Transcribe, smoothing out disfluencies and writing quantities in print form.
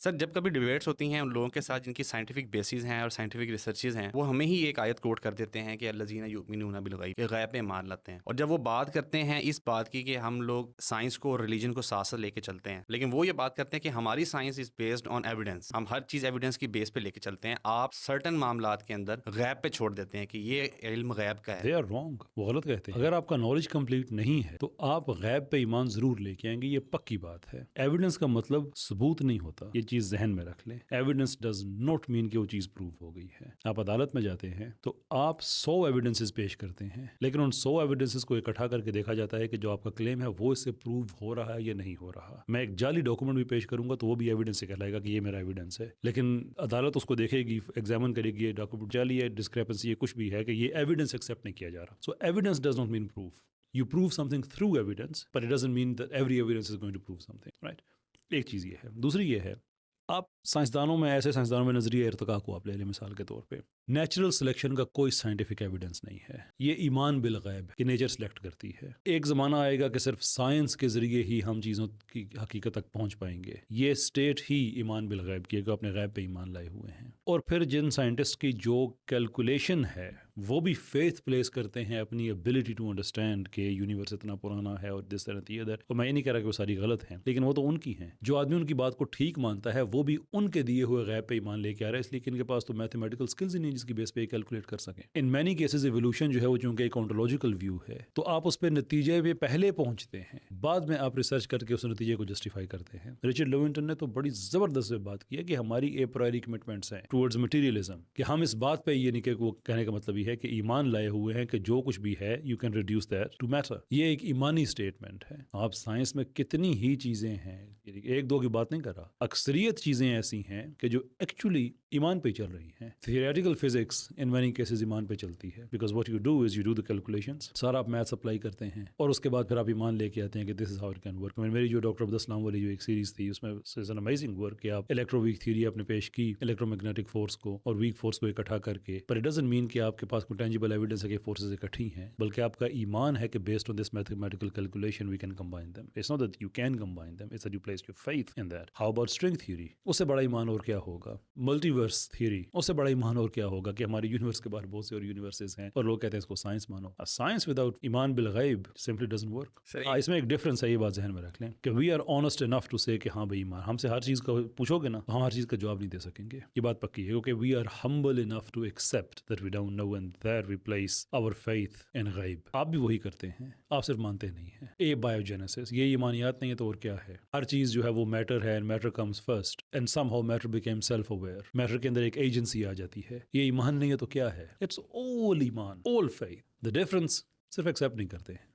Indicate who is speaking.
Speaker 1: سر جب کبھی ڈیبیٹس ہوتی ہیں ان لوگوں کے ساتھ جن کی سائنٹیفک بیسز ہیں اور سائنٹیفک ریسرچز ہیں، وہ ہمیں ہی ایک آیت کوٹ کر دیتے ہیں کہ الذین یؤمنون بالغیب، کہ غیب پہ ایمان لاتے ہیں. اور جب وہ بات کرتے ہیں اس بات کی کہ ہم لوگ سائنس کو اور ریلیجن کو ساتھ ساتھ لے کے چلتے ہیں، لیکن وہ یہ بات کرتے ہیں کہ ہماری science is based on evidence, ہم ہر چیز ایویڈنس کی بیس پہ لے کے چلتے ہیں، آپ سرٹن معاملات کے اندر غیب پہ چھوڑ دیتے ہیں کہ یہ علم غیب کا ہے.
Speaker 2: دے آر رانگ، وہ غلط کہتے ہیں. اگر آپ کا نالج کمپلیٹ نہیں ہے تو آپ غیب پہ ایمان ضرور لے کے آئیں گے، یہ پکی بات ہے. ایویڈنس کا مطلب ثبوت نہیں ہوتا، یہ چیز ذہن میں رکھ لیں. ایویڈنس ڈز ناٹ مین کہ وہ چیز پروو ہو گئی ہے. آپ عدالت میں جاتے ہیں تو آپ 100 ایویڈنسز پیش کرتے ہیں، لیکن ان 100 ایویڈنسز کو اکٹھا کر کے دیکھا جاتا ہے کہ جو آپ کا کلیم ہے وہ اس سے پروو ہو رہا ہے یا نہیں ہو رہا. میں ایک جعلی ڈاکومنٹ بھی پیش کروں گا تو وہ بھی ایویڈنس سے کہلائے گا کہ یہ میرا ایویڈنس ہے، لیکن عدالت اس کو دیکھے گی، ایگزامن کرے گی، یہ ڈاکومنٹ جعلی ہے، ڈسکریپنسی ہے، کچھ بھی ہے کہ یہ ایویڈنس ایکسیپٹ نہیں کیا جا رہا. So evidence does not mean proof. You prove something through evidence, but it doesn't mean that every evidence is going to prove something, right? ایک چیز یہ ہے. دوسری یہ ہے، آپ سائنسدانوں میں، ایسے سائنسدانوں میں نظریہ ارتقاء کو آپ لے لیں مثال کے طور پہ. نیچرل سلیکشن کا کوئی سائنٹیفک ایویڈنس نہیں ہے، یہ ایمان بالغیب کہ نیچر سلیکٹ کرتی ہے. ایک زمانہ آئے گا کہ صرف سائنس کے ذریعے ہی ہم چیزوں کی حقیقت تک پہنچ پائیں گے. یہ اسٹیٹ ہی ایمان بالغیب کی ہے کہ اپنے غیب پہ ایمان لائے ہوئے ہیں. اور پھر جن سائنٹسٹ کی جو کیلکولیشن ہے وہ بھی فیتھ پلیس کرتے ہیں اپنی ابیلٹی ٹو انڈرسٹینڈ کہ یونیورس اتنا پرانا ہے اور دس طرح ادھر. اور میں یہ نہیں کہہ رہا کہ وہ ساری غلط ہیں، لیکن وہ تو ان کی ہیں. جو آدمی ان کی بات کو ٹھیک مانتا ہے وہ بھی ان کے دیے ہوئے غیب پہ ایمان لے کے آ رہا ہے، اس لیے کہ ان کے پاس تو میتھمیٹیکل سکلز ہی نہیں جس کی بیس پہ کیلکولیٹ کر سکیں. ان مینی کیسز ایوولوشن جو ہے وہ چونکہ ایک آنٹولوجیکل ویو ہے تو آپ اس پہ نتیجے پہ پہلے پہنچتے ہیں، بعد میں آپ ریسرچ کر کے اس نتیجے کو جسٹیفائی کرتے ہیں. رچرڈ لیونٹن نے تو بڑی زبردست بات کی ہے کہ ہماری اے پرائری کمٹمنٹس ہیں ٹورڈز مٹیریلزم، کہ ہم اس بات پہ یہ نہیں کہ وہ کہنے کا مطلب یہ ہے کہ ایمان لائے ہوئے ہیں کہ جو کچھ بھی ہے you can reduce that to matter. یہ ایک ایمانی اسٹیٹمنٹ ہے. آپ سائنس میں کتنی ہی چیزیں ہیں، ایک دو کی بات نہیں کر رہا، اکثریت چیزیں ایسی ہیں کہ جو ایکچولی ایمان پہ چل رہی ہیں. Theoretical physics in many cases ایمان پہ چلتی ہے، because what you do is you do the calculations. سارا آپ میتھس اپلائی کرتے ہیں اور اس کے بعد پھر آپ ایمان لے کے آتے ہیں کہ this is how it can work. میری جو ڈاکٹر عبدالسلام والی جو ایک سیریز تھی اس میں از این امیزنگ ورک کہ آپ الیکٹرو ویک تھیوری آپ نے پیش کی الیکٹرو میگنیٹک فورس کو اور ویک فورس کو اکٹھا کر کے. پر اٹ ڈزنٹ مین کہ آپ کے پاس کوئی ٹینجیبل ایویڈنس ہے کہ فورسز اکٹھی ہیں، بلکہ آپ کا ایمان ہے کہ based on this mathematical calculation we can combine them. It's not that you can combine them, it's that you place your faith in that. How about string theory? اس سے بڑا ایمان اور کیا ہوگا؟ ملٹی ورس تھیوری، اس سے بڑا ایمان اور کیا ہوگا کہ ہمارے یونیورس کے باہر بہت سے اور یونیورسز ہیں اور لوگ کہتے ہیں اس کو سائنس مانو. سائنس وداؤٹ ایمان بالغیب سمپلی ڈزنٹ ورک. اس میں ایک ڈفرنس ہے، یہ بات ذہن میں رکھ لیں کہ we are honest enough to say کہ ہاں بھائی ایمان. ہم سے ہر چیز کا پوچھو گے نا تو ہم ہر چیز کا جواب نہیں دے سکیں گے، یہ بات پکی ہے، کیونکہ we are humble enough to accept that we don't know and there we place our faith in غیب. آپ بھی وہی کرتے ہیں، آپ صرف مانتے نہیں ہیں. اے بایوجینیسس، یہ ایمانیات نہیں ہے تو اور کیا ہے؟ ہر چیز جو ہے وہ میٹر ہے، and matter comes first and somehow matter became self aware. Matter کے اندر ایک ایجنسی آ جاتی ہے. یہ ایمان نہیں ہے تو کیا ہے؟ اٹس all ایمان، all faith. The difference صرف ایکسیپٹ نہیں کرتے ہیں.